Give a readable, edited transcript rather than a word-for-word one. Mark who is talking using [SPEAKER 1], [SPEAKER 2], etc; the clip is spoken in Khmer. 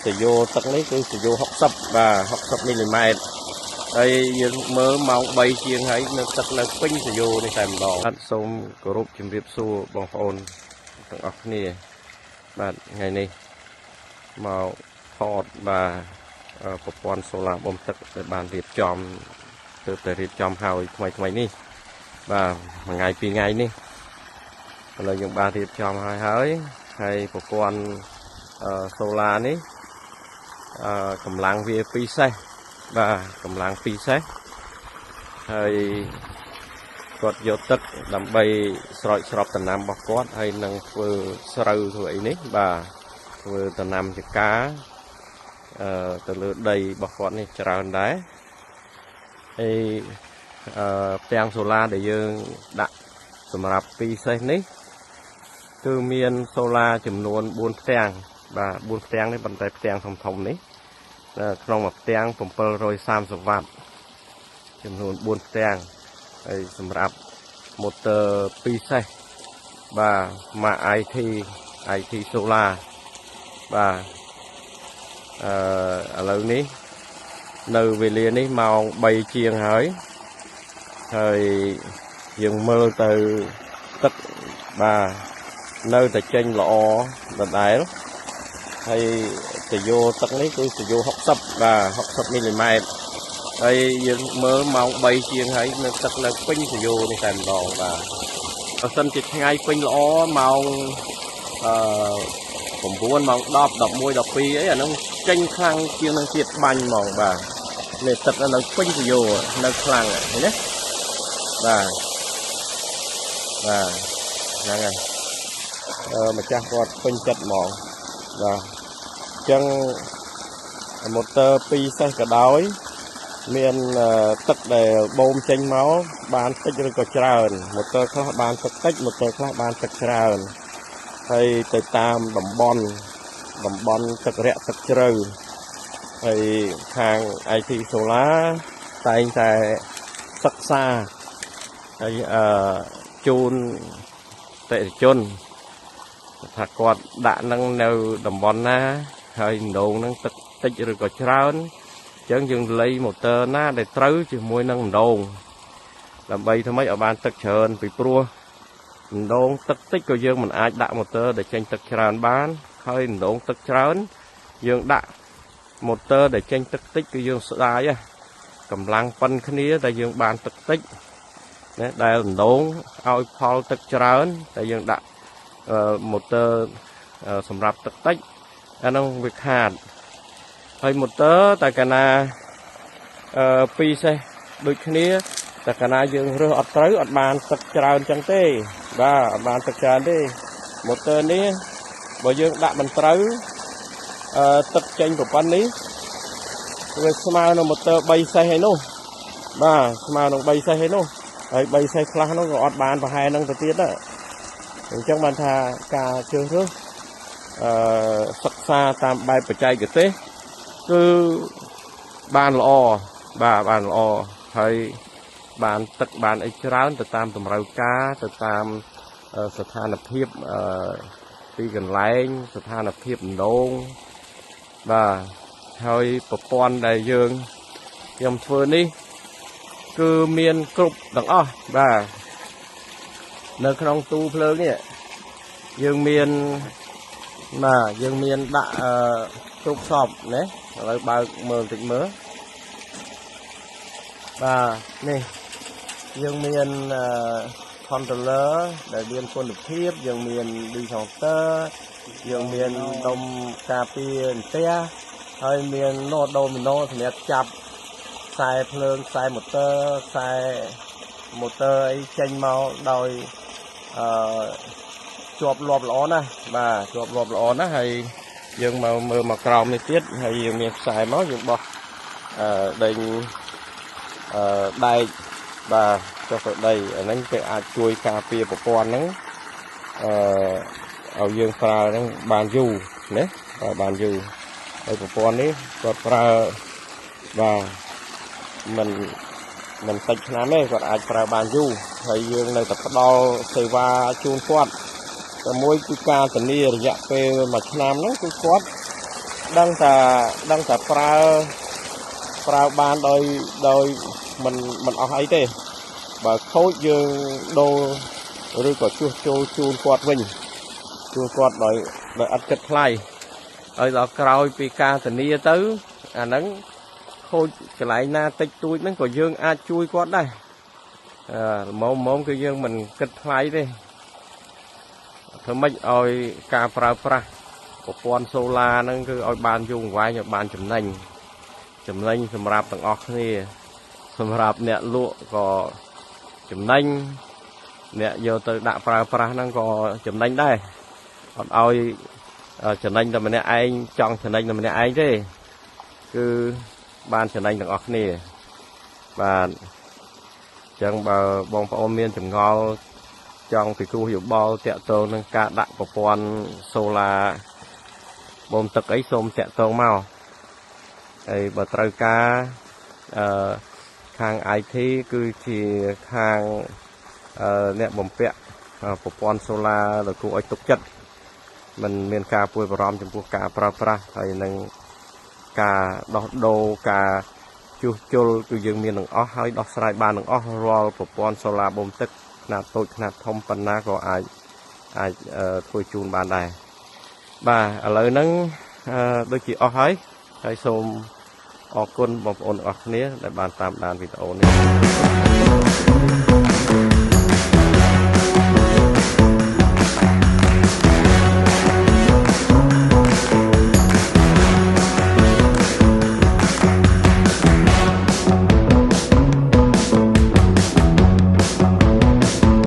[SPEAKER 1] สโยตักนี้คือสโย60và 60 mm ហើយយើងមើលម៉ោង3ជាងហើយនៅទឹកនៅពេញសយោនេះតែម្ដងបាទសូមគោរពជំរាបសួរបងប្អូនទាំងអស់គ្នាបាទថ្ងៃនេះមកថតបាទប្រព័ន្ធសូឡាបំទឹកដែលបានរៀបចំទើបតែរៀបចំហើយថ្មីនេះបាទមួយថ្ងៃពីរថ្ងៃនេះឥឡូវយើងបានរៀបចំហើយប្រព័ន្ធសូឡានេះកម្លាំងវា2សេសបាទកម្លាំង2សេសហើយគាត់យកទឹកដើម្បីស្រោចស្រពដំណាំរបស់គាត់ហើយនឹងធ្វើស្រូវធ្វើអីនេះបាទធ្វើដំណាំចកាទៅលើដីរបស់គាត់នេះច្រើនដែរហើយផ្ទាំងសូឡាដែលយើងដាក់សម្រាប់2សេសនេះគឺមានសូឡាចំនួន4ផ្ទាំងបាទ4ផ្ទាំងនេះប៉ុន្តែផ្ទាំងធំនេះក្នុងមួយផ្ទាំង730 វ៉ាត់ចំនួន4ផ្ទាំងហើយសម្រាប់ម៉ូទ័រ2សេសបាទម៉ាក IT Solar បាទឥឡូវនេះនៅវេលានេះម៉ោង3ជាងហើយយើងមើលទៅទឹកបាទនៅតែចេញល្អដដែលហើយសយោទឹកនេះគឺសយោ60បាទ60 mm ហើយយើងមើលម៉ោង3ជាងហើយនៅទឹកនៅពេញសយោនេះតែម្ដងបាទបើសិនជាថ្ងៃពេញល្អម៉ោង9ម៉ោង10 11 12អីអានោះចេញខ្លាំងជាងនឹងទៀតបាញ់ហ្មងបាទនេះទឹកនៅពេញសយោនៅខ្លាំងឃើញទេបាទហ្នឹងហើយម្ចាស់គាត់ពេញចិត្តហ្មងបាទអញ្ចឹងម៉ូទ័រ2សេសក៏ដោយមានទឹកដែលបូមចេញមកបានតិចឬក៏ច្រើនម៉ូទ័រខ្លះបានទឹកតិចម៉ូទ័រខ្លះបានទឹកច្រើនហើយទៅតាមតំបន់ទឹករាក់ទឹកជ្រៅហើយខាង IT Solar តែងតែសិក្សាហើយជូនអតិថិជនថាគាត់ដាក់នឹងនៅតំបន់ណាហើយដងនឹងទឹកតិចឬក៏ច្រើនអញ្ចឹងយើងលៃម៉ូទ័រណាដែលត្រូវជាមួយនឹងដងដើម្បីធ្វើម៉េចឲ្យបានទឹកច្រើនពីព្រោះដងទឹកតិចក៏យើងមិនអាចដាក់ម៉ូទ័រដែលចេញទឹកច្រើនបានហើយដងទឹកច្រើនយើងដាក់ម៉ូទ័រដែលចេញទឹកតិចគឺយើងស្ដាយកម្លាំងប៉ុនគ្នាតែយើងបានទឹកតិចណាដែលដងឲ្យផលទឹកច្រើនតែយើងដាក់ម៉ូទ័រសម្រាប់ទឹកតិចអានោះវាខាតហើយម៉ូទ័រតែកាលណា2សេសដូចគ្នាតែកាលណាយើងរើសអត់ត្រូវអត់បានទឹកច្រើនចឹងទេបាទអត់បានទឹកច្រើនទេម៉ូទ័រនេះបើយើងដាក់មិនត្រូវទឹកចេញប្រព័ន្ធនេះវាស្មើនឹងម៉ូទ័រ3សេសឯនោះបាទស្មើនឹង3សេសឯនោះហើយ3សេសខ្លះនោះក៏អត់បានប្រហែលនឹងទៅទៀតដែរអញ្ចឹងបានថាការជ្រើសរើសសិក្សាតាមបែបបច្ចេកទេសគឺបានល្អបាទបានល្អហើយបានទឹកបានអីច្រើនទៅតាមតម្រូវការទៅតាមស្ថានភាពទីកន្លែងស្ថានភាពដងបាទហើយប្រព័ន្ធដែលខ្ញុំធ្វើនេះគឺមានគ្រប់ទាំងអស់បាទនៅក្នុងទូភ្លើងនេះយើងមានដាក់គ្រប់សពណាឥឡូវបើកមើលបន្តិចមើលបាទនេះយើងមាន controller ដែលមានគុណភាពយើងមាន discounter យើងមានដុំការពារផ្ទះហើយមាន node domino សម្រាប់ចាប់ខ្សែភ្លើងខ្សែម៉ូទ័រខ្សែម៉ូទ័រអីចេញមកដោយជាប់លាប់ល្អណាស់បាទជាប់លាប់ល្អណាស់ហើយយើងមកមើលមកក្រោមនេះទៀតហើយយើងមានខ្សែមកយើងបោះដេញដែកបាទចុះទៅដីអាហ្នឹងគេអាចជួយការពារប្រព័ន្ធហ្នឹងឲ្យយើងប្រើហ្នឹងបានយូរណាបានយូរហើយប្រព័ន្ធនេះគាត់ប្រើបាទមិនតិចឆ្នាំទេគាត់អាចប្រើបានយូរហើយយើងនៅតែផ្ដល់សេវាជូនគាត់តែមួយគឺការធានារយៈពេល1ឆ្នាំហ្នឹងគឺគាត់ ដឹងតែប្រើបានដោយមិនអស់អីទេបើខូចយើងដូរឬក៏ជួសជុលជូនគាត់វិញជួនគាត់ដោយឥតគិតថ្លៃហើយដល់ក្រោយពីការធានាទៅអាហ្នឹងខូចកន្លែងណាតិចតួចហ្នឹងក៏យើងអាចជួយគាត់ដែរមុំគឺយើងមិនគិតថ្លៃទេធ្វើម៉េចឲ្យការប្រើប្រាស់ប្រព័ន្ធសូឡាហ្នឹងគឺឲ្យបានយូរអង្វែងឲ្យបានចំណេញសម្រាប់ទាំងអស់គ្នាសម្រាប់អ្នកលក់ក៏ចំណេញអ្នកយកទៅដាក់ប្រើប្រាស់ហ្នឹងក៏ចំណេញដែរអត់ឲ្យចំណេញតែម្នាក់ឯងចង់ចំណេញតែម្នាក់ឯងទេគឺបានចំណេញទាំងអស់គ្នាបាទអញ្ចឹងបើបងប្អូនមានចម្ងល់ចង់ពិគ្រោះយោបល់តាក់ទងនឹងការដាក់ប្រព័ន្ធសូឡាបូមទឹកអីសូមតាក់ទងមកហើយបើត្រូវការខាង IT គឺជាខាងអ្នកបំពាក់ប្រព័ន្ធសូឡាដែលគួរឲ្យទុកចិត្តมันមានការព្រួយបារម្ភចំពោះការប្រើប្រាស់ហើយនឹងការដោះដូរការជួសជុលគឺយើងមានទាំងអស់ហើយដោះស្រាយបានទាំងអស់រាល់ប្រព័ន្ធសូឡាបូមទឹកខ្នាតតូចខ្នាតធំប៉ុណ្ណាក៏អាចធ្វើជូនបានដែរបាទឥឡូវហ្នឹងដូចជាអស់ហើយសូមអរគុណបងប្អូនទាំងអស់គ្នាដែលបានតាមដានវីដេអូនេះ